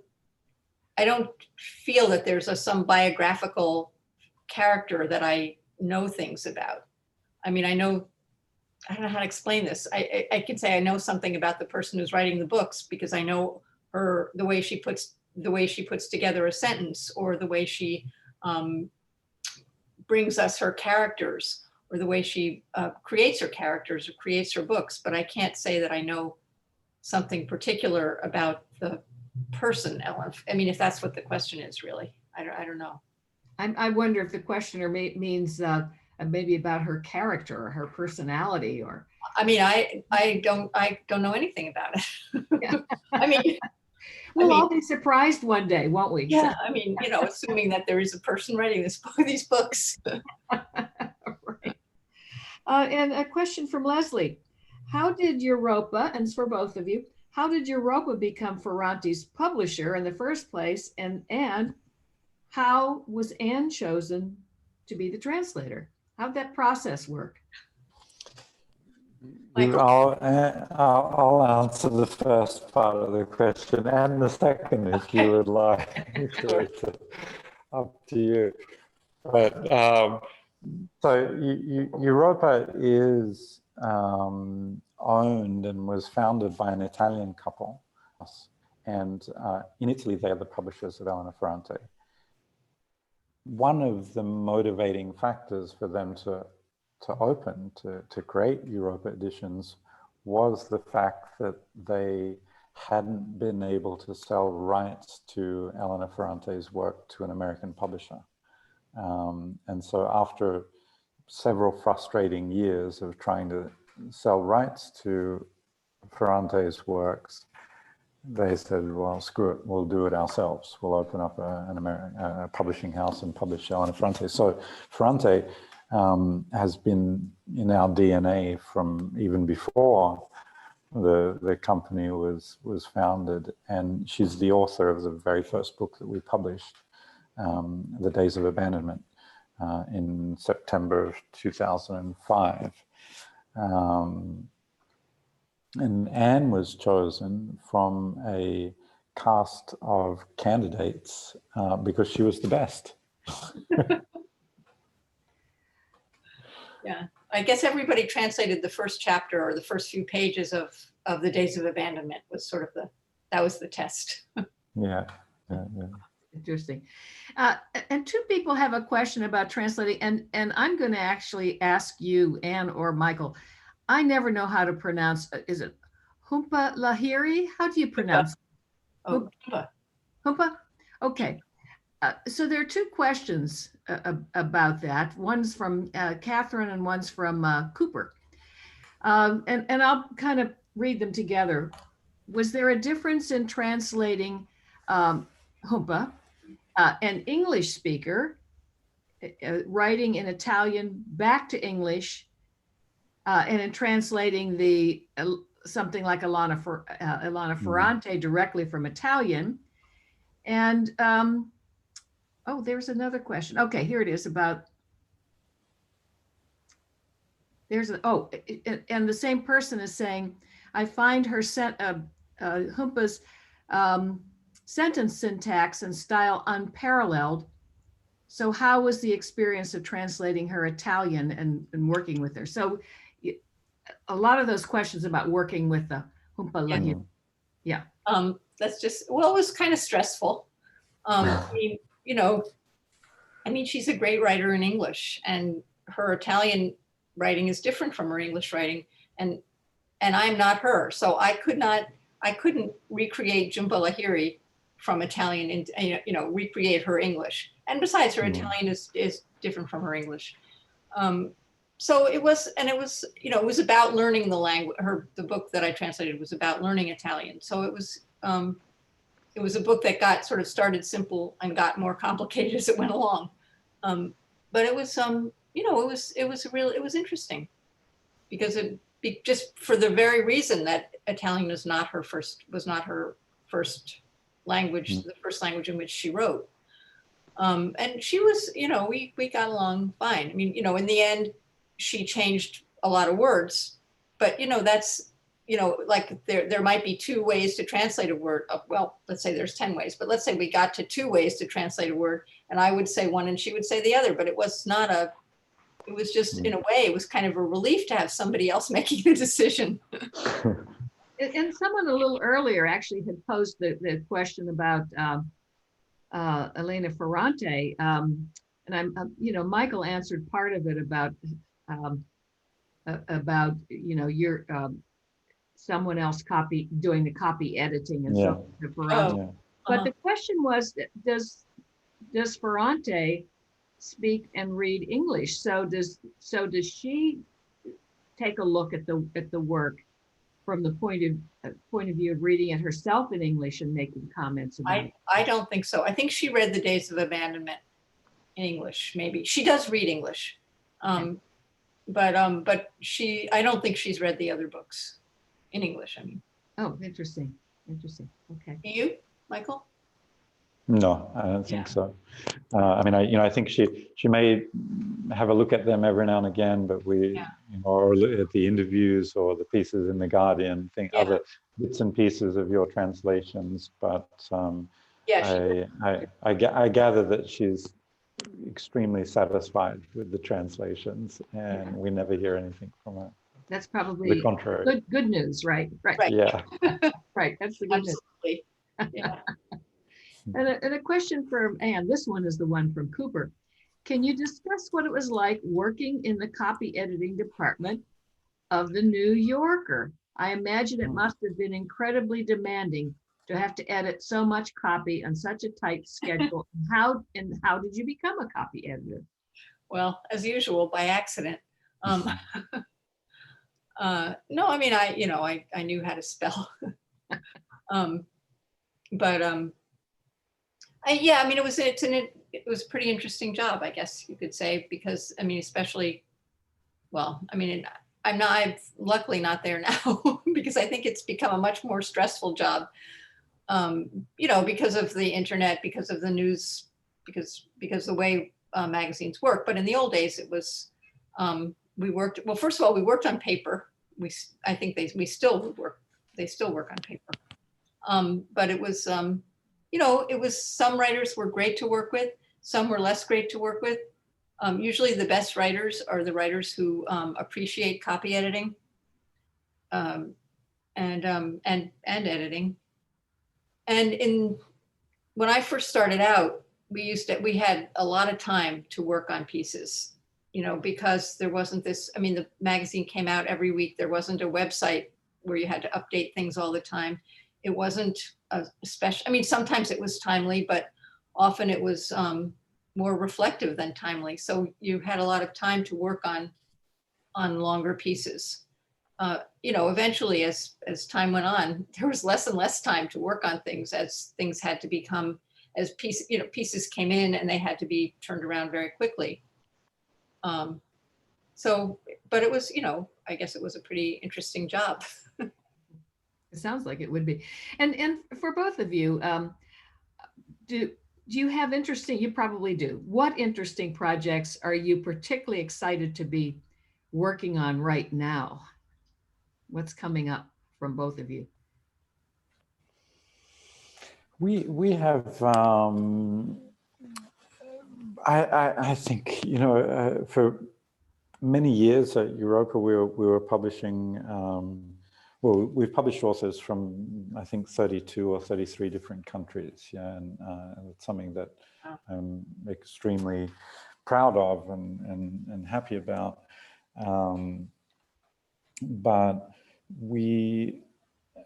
[SPEAKER 2] feel that there's some biographical character that I know things about. I mean, I don't know how to explain this. I could say I know something about the person who's writing the books because I know her, the way she puts together a sentence, or the way she brings us her characters, or the way she creates her characters or creates her books. But I can't say that I know something particular about the person, Ellen. I mean, if that's what the question is, really, I don't know.
[SPEAKER 1] I wonder if the questioner means maybe about her character or her personality, or.
[SPEAKER 2] I mean, I don't know anything about it.
[SPEAKER 1] Yeah.
[SPEAKER 2] I mean,
[SPEAKER 1] we'll all be surprised one day, won't we?
[SPEAKER 2] Yeah, I mean, assuming that there is a person writing these books.
[SPEAKER 1] Right. And a question from Leslie. How did Europa, and it's for both of you, how did Europa become Ferrante's publisher in the first place? And how was Anne chosen to be the translator? How'd that process work?
[SPEAKER 4] I'll answer the first part of the question and the second if you would like. It's up to you. But so Europa is owned and was founded by an Italian couple, and in Italy they are the publishers of Elena Ferrante. One of the motivating factors for them to create Europa Editions was the fact that they hadn't been able to sell rights to Elena Ferrante's work to an American publisher. And so after several frustrating years of trying to sell rights to Ferrante's works, they said, well, screw it, we'll do it ourselves. We'll open up a publishing house and publish Elena Ferrante. So Ferrante has been in our DNA from even before the company was founded, and she's the author of the very first book that we published, The Days of Abandonment, in September of 2005. And Anne was chosen from a cast of candidates because she was the best.
[SPEAKER 2] Yeah, I guess everybody translated the first chapter or the first few pages of The Days of Abandonment was sort of that was the test.
[SPEAKER 4] Yeah.
[SPEAKER 1] Interesting. And two people have a question about translating, and I'm going to actually ask you, Anne or Michael. I never know how to pronounce. Is it Humpa Lahiri? How do you pronounce?
[SPEAKER 2] Oh, Humpa.
[SPEAKER 1] Humpa? Okay. So there are two questions about that. One's from Catherine and one's from Cooper. And I'll kind of read them together. Was there a difference in translating Humpa, an English speaker, writing in Italian back to English, and in translating the something like Elena Ferrante directly from Italian? And oh, there's another question. Okay, here it is about. And the same person is saying, I find her Humpa's sentence syntax and style unparalleled. So how was the experience of translating her Italian and working with her? So a lot of those questions about working with the Humpa Lahiri. Yeah.
[SPEAKER 2] That's just, well, it was kind of stressful. I mean, she's a great writer in English, and her Italian writing is different from her English writing, and I'm not her, so I couldn't recreate Jhumpa Lahiri from Italian and recreate her English. And besides, her Italian is different from her English. So it was about learning the language. The book that I translated was about learning Italian. So it was a book that got sort of started simple and got more complicated as it went along. But it was it was interesting because just for the very reason that Italian was not her first language, the first language in which she wrote. And she was, we got along fine. I mean, in the end, she changed a lot of words, but that's, like there might be 2 ways to translate a word. Well, let's say there's 10 ways, but let's say we got to 2 ways to translate a word, and I would say one and she would say the other, but it was just, in a way, it was kind of a relief to have somebody else making the decision.
[SPEAKER 1] And someone a little earlier actually had posed the question about Elena Ferrante, and Michael answered part of it about your someone else doing the copy editing and so on. Ferrante. But the question was, does Ferrante speak and read English? So does she take a look at the work from the point of view of reading it herself in English and making comments about it?
[SPEAKER 2] I don't think so. I think she read The Days of Abandonment in English. Maybe she does read English, but I don't think she's read the other books in English. I mean.
[SPEAKER 1] Oh, interesting. Okay.
[SPEAKER 2] You, Michael?
[SPEAKER 4] No, I don't think so. I think she may have a look at them every now and again, but or look at the interviews or the pieces in The Guardian, other bits and pieces of your translations. But I gather that she's extremely satisfied with the translations, and we never hear anything from her.
[SPEAKER 1] That's probably
[SPEAKER 4] the contrary.
[SPEAKER 1] Good news, right?
[SPEAKER 4] Yeah.
[SPEAKER 1] Right. That's the good
[SPEAKER 2] Absolutely.
[SPEAKER 1] news. Yeah. And a question from Anne. This one is the one from Cooper. Can you discuss what it was like working in the copy editing department of the New Yorker? I imagine it must have been incredibly demanding to have to edit so much copy on such a tight schedule. How did you become a copy editor?
[SPEAKER 2] Well, as usual, by accident. No, I mean, I knew how to spell. but yeah, I mean, it was a pretty interesting job, I guess you could say, because I mean, especially, well, I mean, I'm luckily not there now because I think it's become a much more stressful job, you know, because of the internet, because of the news, because the way magazines work. But in the old days, it was, we worked, well, first of all, we worked on paper. I think they still work on paper. But it was, you know, it was, some writers were great to work with, some were less great to work with. Usually the best writers are the writers who appreciate copy editing and editing. And when I first started out, we had a lot of time to work on pieces, you know, because there wasn't this, I mean, the magazine came out every week. There wasn't a website where you had to update things all the time. It wasn't a special, I mean, sometimes it was timely, but often it was more reflective than timely. So you had a lot of time to work on longer pieces. You know, eventually as time went on, there was less and less time to work on things as things had to become, as pieces came in and they had to be turned around very quickly. So, but it was, you know, I guess it was a pretty interesting job.
[SPEAKER 1] It sounds like it would be. And for both of you, do you have interesting, you probably do. What interesting projects are you particularly excited to be working on right now? What's coming up from both of you?
[SPEAKER 4] We have, I think, you know, for many years at Europa, we were publishing, well, we've published authors from, I think, 32 or 33 different countries. Yeah, and it's something that I'm extremely proud of and happy about. But we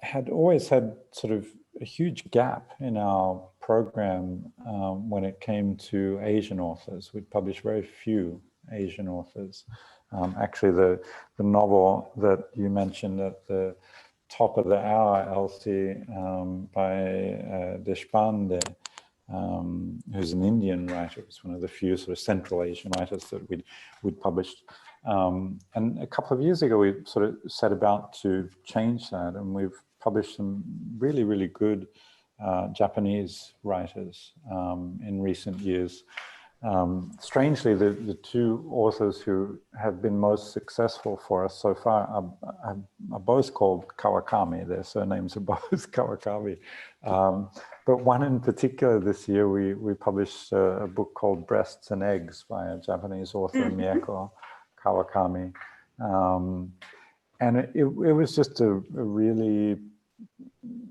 [SPEAKER 4] had always had sort of a huge gap in our program when it came to Asian authors. We'd published very few Asian authors. Actually, the novel that you mentioned at the top of the hour, Elsie, by Desperante, who's an Indian writer. It was one of the few sort of Central Asian writers that we'd published. And a couple of years ago, we sort of set about to change that, and we've published some really, really good Japanese writers in recent years. Strangely, the two authors who have been most successful for us so far are both called Kawakami. Their surnames are both Kawakami. But one in particular this year, we published a book called Breasts and Eggs by a Japanese author, Michael Kawakami. And it was just a really,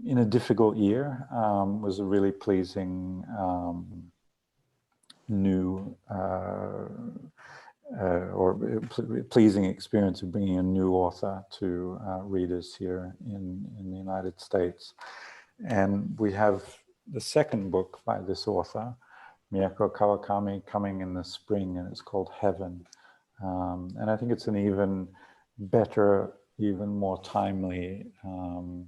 [SPEAKER 4] in a difficult year, was a really pleasing new or pleasing experience of bringing a new author to readers here in the United States. And we have the second book by this author, Miyako Kawakami, coming in the spring, and it's called Heaven. And I think it's an even better, even more timely, and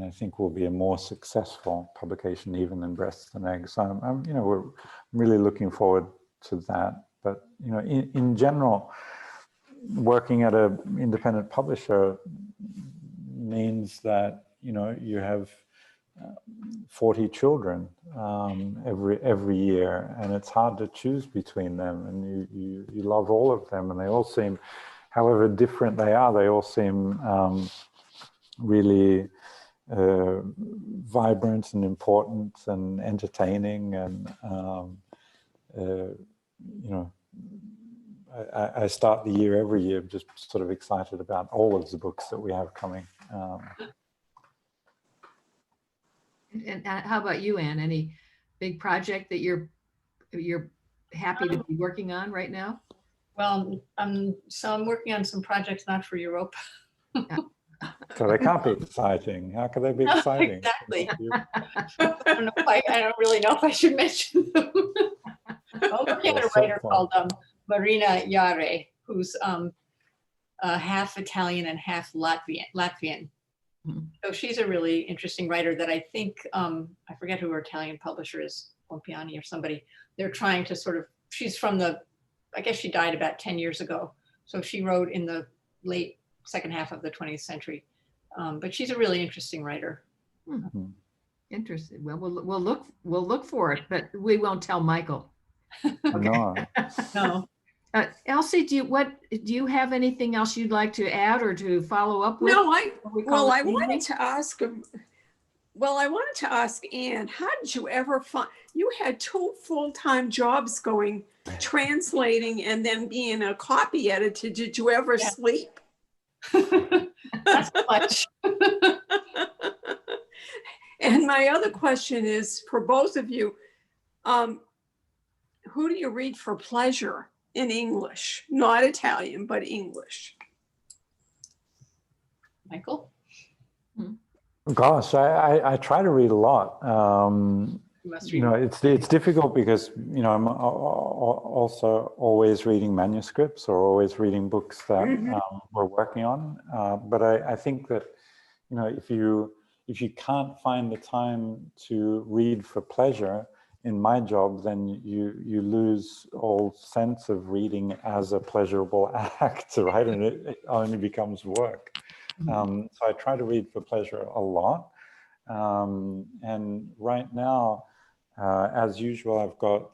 [SPEAKER 4] I think will be a more successful publication even than Breasts and Eggs. You know, we're really looking forward to that. But you know, in general, working at an independent publisher means that, you know, you have 40 children every year, and it's hard to choose between them, and you love all of them, and they all seem, however different they are, they all seem really vibrant and important and entertaining, and you know, I start the year every year just sort of excited about all of the books that we have coming.
[SPEAKER 1] And how about you, Anne? Any big project that you're happy to be working on right now?
[SPEAKER 2] Well, so I'm working on some projects not for Europa.
[SPEAKER 4] So they can't be exciting. How can they be exciting?
[SPEAKER 2] Exactly. I don't really know if I should mention them. I'm working on a writer called Marina Yare, who's half Italian and half Latvian. So she's a really interesting writer that I think, I forget who her Italian publisher is, Pompiani or somebody. They're trying to sort of, she's from I guess she died about 10 years ago. So she wrote in the late second half of the 20th century. But she's a really interesting writer.
[SPEAKER 1] Interesting. Well, we'll look for it, but we won't tell Michael.
[SPEAKER 4] No.
[SPEAKER 2] No.
[SPEAKER 1] Elsie, do you have anything else you'd like to add or to follow up with?
[SPEAKER 3] No,
[SPEAKER 1] I
[SPEAKER 3] wanted to ask Ann, how did you ever find, you had 2 full-time jobs going, translating and then being a copy editor. Did you ever sleep?
[SPEAKER 2] That's much.
[SPEAKER 3] And my other question is for both of you, who do you read for pleasure in English? Not Italian, but English.
[SPEAKER 2] Michael?
[SPEAKER 4] Gosh, I try to read a lot.
[SPEAKER 2] You must
[SPEAKER 4] You
[SPEAKER 2] read.
[SPEAKER 4] know, it's difficult because, you know, I'm also always reading manuscripts or always reading books that we're working on. But I think that, you know, if you can't find the time to read for pleasure in my job, then you lose all sense of reading as a pleasurable act, right? And it only becomes work. So I try to read for pleasure a lot. And right now, as usual, I've got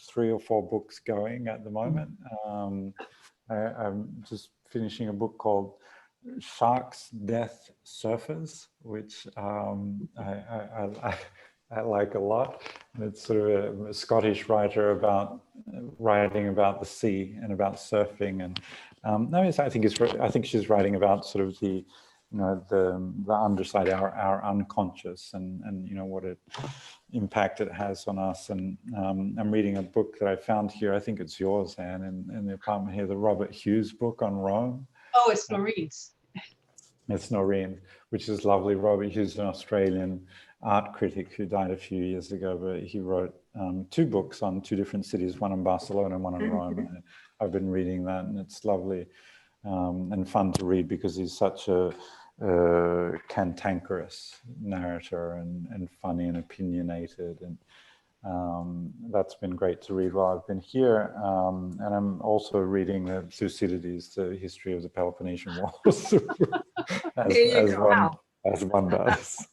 [SPEAKER 4] 3 or 4 books going at the moment. I'm just finishing a book called Sharks, Death, Surfers, which I like a lot. And it's sort of a Scottish writer writing about the sea and about surfing. And I think she's writing about sort of the, you know, the underside, our unconscious, and you know what impact it has on us. And I'm reading a book that I found here. I think it's yours, Anne, in the apartment here, the Robert Hughes book on Rome.
[SPEAKER 2] Oh, it's Marine's.
[SPEAKER 4] It's Noreen, which is lovely. Robert Hughes, an Australian art critic who died a few years ago, but he wrote 2 books on 2 different cities, one in Barcelona and one in Rome. And I've been reading that, and it's lovely and fun to read because he's such a cantankerous narrator and funny and opinionated, and that's been great to read while I've been here. And I'm also reading the Thucydides, the history of the Peloponnesian Wars, as one does.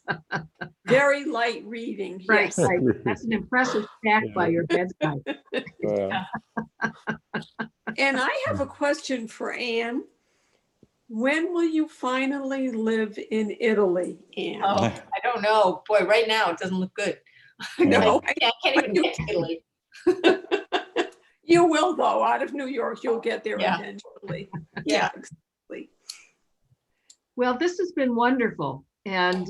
[SPEAKER 3] Very light reading.
[SPEAKER 1] Right,
[SPEAKER 3] Yes.
[SPEAKER 1] right. That's an impressive stack by your bedside.
[SPEAKER 3] And I have a question for Anne. When will you finally live in Italy, Anne?
[SPEAKER 2] Oh, I don't know. Boy, right now it doesn't look good.
[SPEAKER 3] No,
[SPEAKER 2] I can't even get to Italy.
[SPEAKER 3] you will though. Out of New York, you'll get there
[SPEAKER 2] Yeah.
[SPEAKER 3] eventually.
[SPEAKER 2] Yeah.
[SPEAKER 3] Exactly.
[SPEAKER 1] Well, this has been wonderful. And,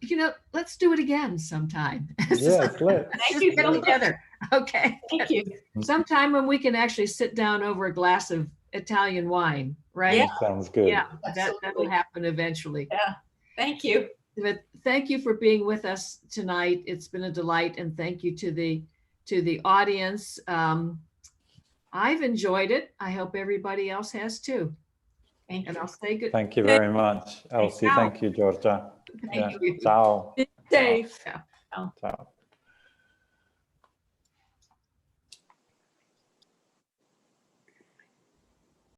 [SPEAKER 1] you know, let's do it again sometime.
[SPEAKER 4] Yeah, let's.
[SPEAKER 2] Thank you.
[SPEAKER 1] Get together. Okay.
[SPEAKER 2] Thank you.
[SPEAKER 1] Sometime when we can actually sit down over a glass of Italian wine, right?
[SPEAKER 2] Yeah.
[SPEAKER 4] Sounds good.
[SPEAKER 1] Yeah, that'll
[SPEAKER 2] Absolutely.
[SPEAKER 1] happen eventually.
[SPEAKER 2] Thank you.
[SPEAKER 1] But thank you for being with us tonight. It's been a delight, and thank you to the audience. I've enjoyed it. I hope everybody else has too.
[SPEAKER 2] Thank
[SPEAKER 1] And
[SPEAKER 2] you.
[SPEAKER 1] I'll say good.
[SPEAKER 4] Thank you very much, Elsie.
[SPEAKER 1] Ciao.
[SPEAKER 4] Thank you, Georgia.
[SPEAKER 1] Thank you.
[SPEAKER 4] Ciao.
[SPEAKER 3] Be safe.
[SPEAKER 4] Ciao.